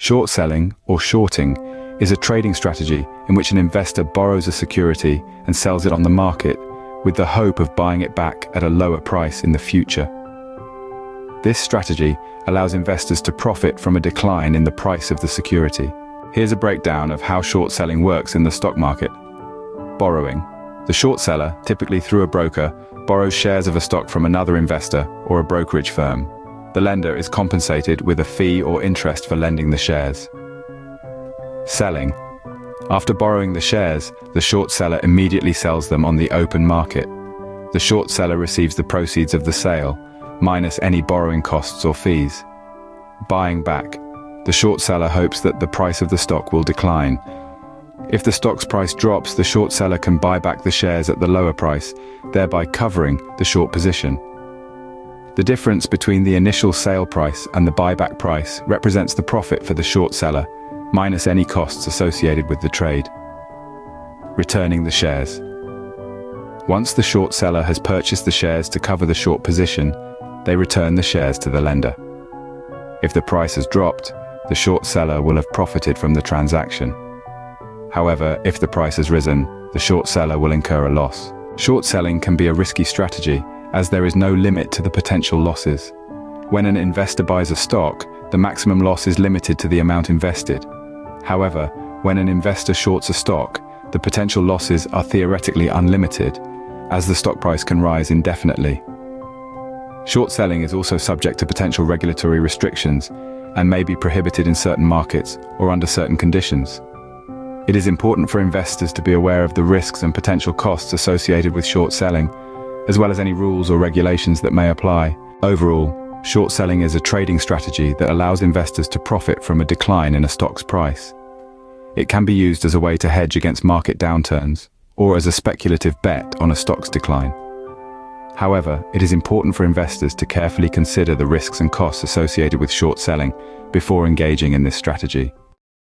Short selling, or shorting, is a trading strategy in which an investor borrows a security and sells it on the market with the hope of buying it back at a lower price in the future. This strategy allows investors to profit from a decline in the price of the security. Here's a breakdown of how short selling works in the stock market. Borrowing. The short seller, typically through a broker, borrows shares of a stock from another investor or a brokerage firm. The lender is compensated with a fee or interest for lending the shares. Selling. After borrowing the shares, the short seller immediately sells them on the open market. The short seller receives the proceeds of the sale, minus any borrowing costs or fees. Buying back. The short seller hopes that the price of the stock will decline. If the stock's price drops, the short seller can buy back the shares at the lower price, thereby covering the short position. The difference between the initial sale price and the buyback price represents the profit for the short seller, minus any costs associated with the trade. Returning the shares. Once the short seller has purchased the shares to cover the short position, they return the shares to the lender. If the price has dropped, the short seller will have profited from the transaction. However, if the price has risen, the short seller will incur a loss. Short selling can be a risky strategy, as there is no limit to the potential losses. When an investor buys a stock, the maximum loss is limited to the amount invested. However, when an investor shorts a stock, the potential losses are theoretically unlimited, as the stock price can rise indefinitely. Short selling is also subject to potential regulatory restrictions and may be prohibited in certain markets or under certain conditions. It is important for investors to be aware of the risks and potential costs associated with short selling, as well as any rules or regulations that may apply. Overall, short selling is a trading strategy that allows investors to profit from a decline in a stock's price. It can be used as a way to hedge against market downturns, or as a speculative bet on a stock's decline. However, it is important for investors to carefully consider the risks and costs associated with short selling before engaging in this strategy.